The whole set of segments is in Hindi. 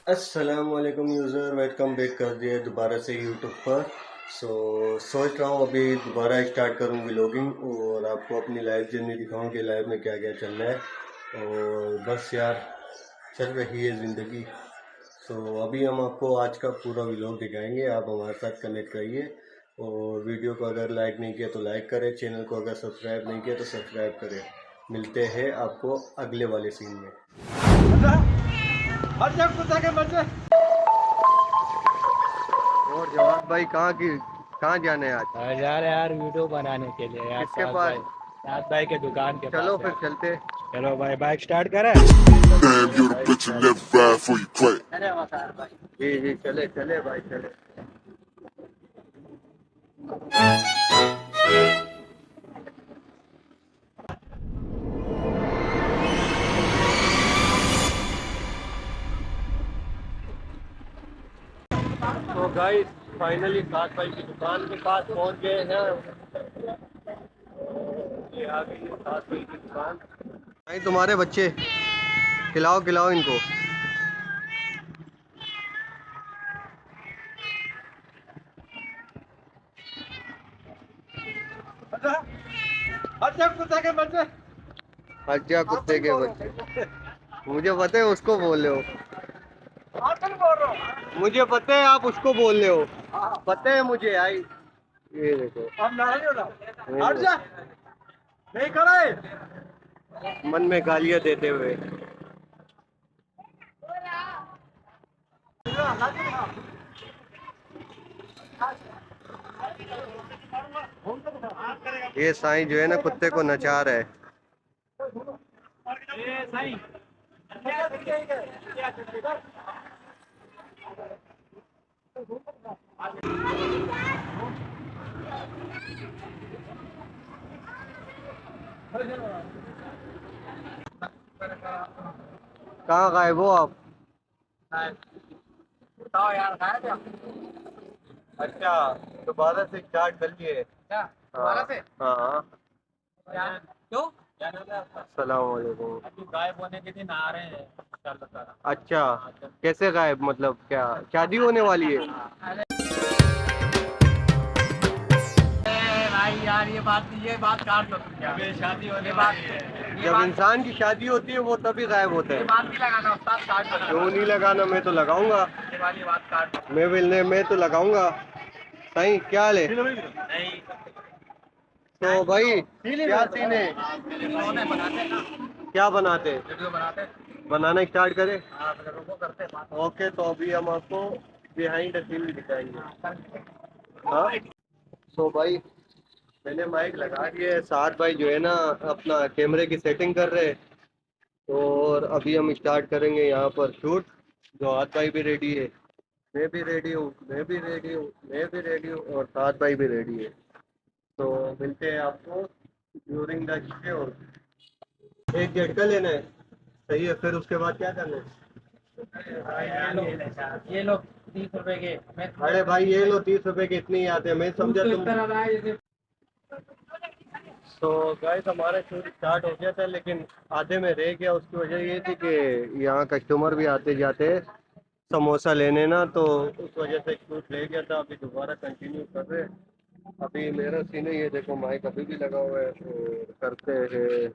अस्सलामुअलैकुम यूज़र, वेलकम बैक कर दिया दोबारा से यूट्यूब पर। सोच रहा हूँ अभी दोबारा स्टार्ट करूँ व्लॉगिंग और आपको अपनी लाइफ जर्नी दिखाऊँ कि लाइफ में क्या क्या चल रहा है। और बस यार, चल रही है ज़िंदगी। अभी हम आपको आज का पूरा व्लॉग दिखाएंगे, आप हमारे साथ कनेक्ट रहिए। और वीडियो को अगर लाइक नहीं किया तो लाइक करें, चैनल को अगर सब्सक्राइब नहीं किया तो सब्सक्राइब करें। मिलते हैं आपको अगले वाले सीन में। और जवाब भाई कहाँ जाने हैं आज? जा रहे यार वीडियो बनाने के लिए यार। किसके पास? साथ भाई के दुकान के चलो पास फिर यार। चलते। चलो भाई, बाइक स्टार्ट करें। Damn, you're the bitch and never ride before you quit. जी जी, चले चले भाई चले। तो गाइस, फाइनली सात भाई की दुकान के पास पहुंच गए हैं। ये आ गई है सात भाई की दुकान। भाई तुम्हारे बच्चे, खिलाओ खिलाओ इनको। हज्जा कुत्ते के बच्चे। मुझे पता है उसको बोल रहे हो। मुझे पता है आप उसको बोल रहे हो। पता है मुझे। आई ये देखो, हट जा, नहीं करे। मन में गालियां देते हुए। ये साईं जो है ना, कुत्ते को नचा रहा है। कहाँ गायब हो आप? बताओ यार, खाया क्या? अच्छा, दोबारा से स्टार्ट कर लिए। क्या दोबारा से? हाँ। क्यों? क्या नाम है आपका? अस्सलाम वालेकुम। अभी गायब होने के दिन आ रहे हैं इंशाल्लाह ताला। अच्छा, कैसे गायब? मतलब क्या शादी होने वाली है? अरे भाई यार, ये बात काट दो तुम यार। अबे शादी होने वाली है। जब इंसान की शादी होती है वो तभी गायब होता ये है। बात नहीं लगाना उस्ताद, काट दो। क्यों नहीं लगाना? मैं तो लगाऊंगा। ये वाली बात काट दो। मैं तो लगाऊंगा। सही क्या हाल है? नहीं, तो भाई क्या सीन है? बनाते ना, क्या बनाते? वीडियो बनाते। बनाना स्टार्ट करें? हाँ, फिर रुको, करते हैं बात। ओके, तो अभी हम आपको बिहाइंड द सीन दिखाएंगे। हाँ। तो भाई, मैंने माइक लगा दिया है। साथ भाई जो है ना, अपना कैमरे की सेटिंग कर रहे हैं। और अभी हम स्टार्ट करेंगे यहाँ पर शूट। जो हाथ भाई भी रेडी है, मैं भी रेडी हूँ, मैं भी रेडी हूँ, मैं भी रेडी हूँ, और साथ भाई भी रेडी है। तो मिलते हैं आपको ड्यूरिंग द शूट। एक झटका लेना है, सही है। फिर उसके बाद क्या करना है? ये लोग 30 रुपए के। अरे भाई, ये लो 30 रुपए के इतने ही आते हैं। मैं समझा तुम। तो गाइस, हमारा शूट स्टार्ट हो गया था लेकिन आधे में रह गया। उसकी वजह ये थी कि यहाँ कस्टमर भी आते जाते समोसा लेने ना, तो उस वजह से शूट रह गया था। अभी दोबारा कंटिन्यू कर रहे हैं। अभी मेरा सीन है, ये देखो माइक अभी भी लगा हुआ है और करते हैं।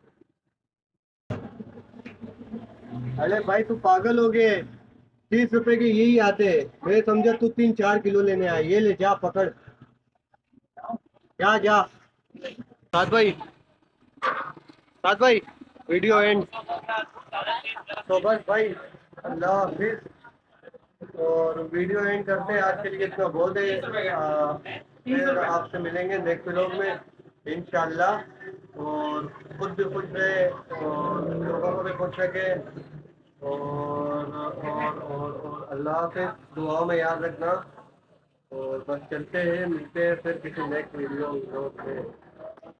अरे भाई, तू पागल हो गए? 30 रुपए के यही आते हैं। मैं समझा तू 3-4 किलो लेने आया। ये ले, जा पकड़, जा जा। साथ भाई वीडियो एंड। तो बस भाई, अल्लाह हाफिज। और वीडियो एंड करते हैं। आज के लिए इतना बहुत है। फिर आपसे मिलेंगे नेक्स्ट व्लॉग में इंशाल्लाह। और खुद भी खुश रहे और लोगों को भी खुश रखे। और अल्लाह हाफिज। दुआओं में याद रखना। और बस चलते हैं, मिलते हैं फिर किसी नेक्स्ट वीडियो में।